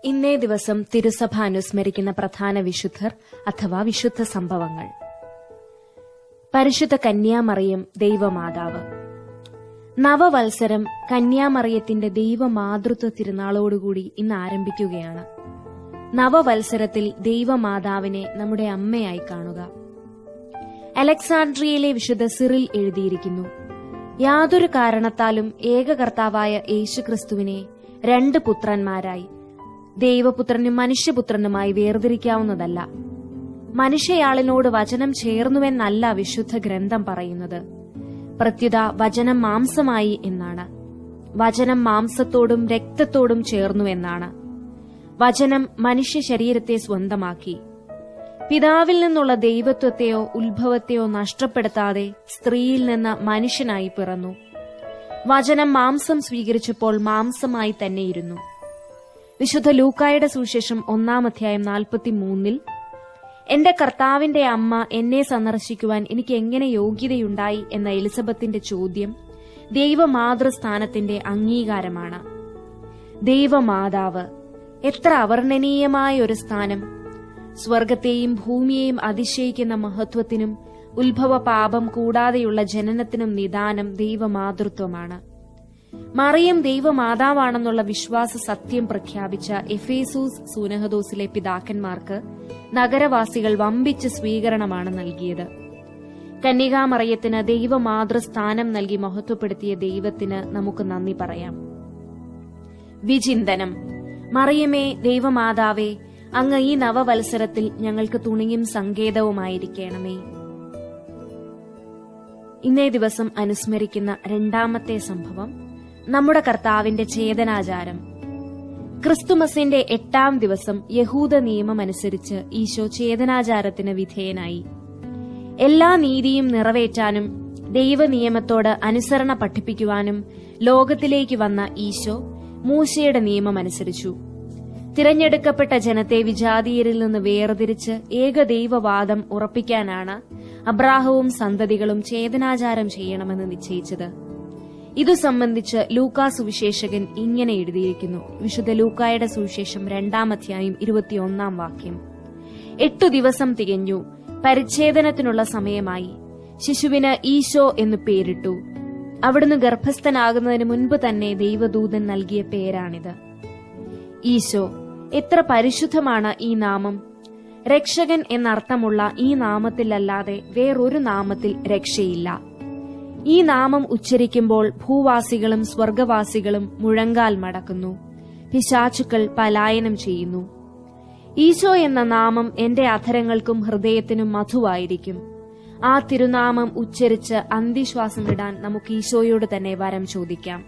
ഇന്നേ ദിവസം തിരുസഭ അനുസ്മരിക്കുന്ന പ്രധാന വിശുദ്ധർ അഥവാ വിശുദ്ധ സംഭവങ്ങൾ. പരിശുദ്ധ കന്യാമറിയം ദൈവമാതാവ്. നവവത്സരം കന്യാമറിയത്തിന്റെ ദൈവമാതൃത്വ തിരുനാളോടുകൂടി ഇന്ന് ആരംഭിക്കുകയാണ്. നവവത്സരത്തിൽ ദൈവമാതാവിനെ നമ്മുടെ അമ്മയായി കാണുക. അലക്സാൻഡ്രിയയിലെ വിശുദ്ധ സിറിൽ എഴുതിയിരിക്കുന്നു, യാതൊരു കാരണത്താലും ഏകകർത്താവായ യേശുക്രിസ്തുവിനെ രണ്ട് പുത്രന്മാരായി, ദൈവപുത്രനും മനുഷ്യപുത്രനുമായി വേർതിരിക്കാവുന്നതല്ല. മനുഷ്യയാളിനോട് വചനം ചേർന്നുവെന്നല്ല വിശുദ്ധ ഗ്രന്ഥം പറയുന്നത്, പ്രത്യുത വചനം മാംസമായി എന്നാണ്. വചനം മാംസത്തോടും രക്തത്തോടും ചേർന്നുവെന്നാണ്. വചനം മനുഷ്യ ശരീരത്തെ സ്വന്തമാക്കി. പിതാവിൽ നിന്നുള്ള ദൈവത്വത്തെയോ ഉത്ഭവത്തെയോ നഷ്ടപ്പെടുത്താതെ സ്ത്രീയിൽ നിന്ന് മനുഷ്യനായി പിറന്നു. വചനം മാംസം സ്വീകരിച്ചപ്പോൾ മാംസമായി തന്നെയിരുന്നു. വിശുദ്ധ ലൂക്കായുടെ സുവിശേഷം 1-ാം 43 എന്റെ കർത്താവിന്റെ അമ്മ എന്നെ സന്ദർശിക്കുവാൻ എനിക്ക് എങ്ങനെ യോഗ്യതയുണ്ടായി എന്ന എലിസബത്തിന്റെ ചോദ്യം ദൈവമാതൃസ്ഥാനത്തിന്റെ അംഗീകാരമാണ്. ദൈവമാതാവ് എത്ര അവർണ്ണനീയമായ ഒരു സ്ഥാനം! സ്വർഗത്തെയും ഭൂമിയെയും അതിശയിക്കുന്ന മഹത്വത്തിനും ഉത്ഭവ പാപം കൂടാതെയുള്ള ജനനത്തിനും നിദാനം ദൈവമാതൃത്വമാണ്. മറിയം ദൈവമാതാവാണെന്നുള്ള വിശ്വാസ സത്യം പ്രഖ്യാപിച്ച എഫേസൂസ് സൂനഹദോസിലെ പിതാക്കന്മാർക്ക് നഗരവാസികൾ വമ്പിച്ച സ്വീകരണമാണ് നൽകിയത്. കന്യകാമറിയത്തിന് ദൈവമാതൃസ്ഥാനം നൽകി മഹത്വപ്പെടുത്തിയ ദൈവത്തിന് നമുക്ക് നന്ദി പറയാം. വിചിന്തനം. മറിയമേ, ദൈവമാതാവേ, അങ്ങ് ഈ നവവത്സരത്തിൽ ഞങ്ങൾക്ക് തുണിയും സങ്കേതവുമായിരിക്കണമേ. ഇന്നേ ദിവസം അനുസ്മരിക്കുന്ന രണ്ടാമത്തെ സംഭവം നമ്മുടെ കർത്താവിന്റെ ഛേദനാചാരം. ക്രിസ്തുമസിന്റെ 8-ാം ദിവസം യഹൂദ നിയമമനുസരിച്ച് ഈശോ ഛേദനാചാരത്തിന് വിധേയനായി. എല്ലാ നീതിയും നിറവേറ്റാനും ദൈവനിയമത്തോട് അനുസരണ പഠിപ്പിക്കുവാനും ലോകത്തിലേക്ക് വന്ന ഈശോ മൂശയുടെ നിയമമനുസരിച്ചു. തിരഞ്ഞെടുക്കപ്പെട്ട ജനത്തെ വിജാതീയരിൽ നിന്ന് വേർതിരിച്ച് ഏകദൈവവാദം ഉറപ്പിക്കാനാണ് അബ്രാഹവും സന്തതികളും ഛേദനാചാരം ചെയ്യണമെന്ന് നിശ്ചയിച്ചത്. ഇതു സംബന്ധിച്ച് ലൂക്കാ സുവിശേഷകൻ ഇങ്ങനെ എഴുതിയിരിക്കുന്നു. വിശുദ്ധ ലൂക്കായുടെ സുവിശേഷം 2-ാം അധ്യായം 21-ാം വാക്യം. 8 ദിവസം തികഞ്ഞു, പരിച്ഛേദനത്തിനുള്ള സമയമായി. ശിശുവിന് ഈശോ എന്ന് പേരിട്ടു. അവിടുന്ന് ഗർഭസ്ഥനാകുന്നതിന് മുൻപ് തന്നെ ദൈവദൂതൻ നൽകിയ പേരാണിത്. ഈശോ, എത്ര പരിശുദ്ധമാണ് ഈ നാമം! രക്ഷകൻ എന്നർത്ഥമുള്ള ഈ നാമത്തിലല്ലാതെ വേറൊരു നാമത്തിൽ രക്ഷയില്ല. ഈ നാമം ഉച്ചരിക്കുമ്പോൾ ഭൂവാസികളും സ്വർഗവാസികളും മുഴങ്കാൽ മടക്കുന്നു, പിശാചുക്കൾ പലായനം ചെയ്യുന്നു. ഈശോ എന്ന നാമം എന്റെ അധരങ്ങൾക്കും ഹൃദയത്തിനും മധുവായിരിക്കും. ആ തിരുനാമം ഉച്ചരിച്ച് അന്ത്യശ്വാസം വിടാൻ നമുക്ക് ഈശോയോട് തന്നെ വരം ചോദിക്കാം.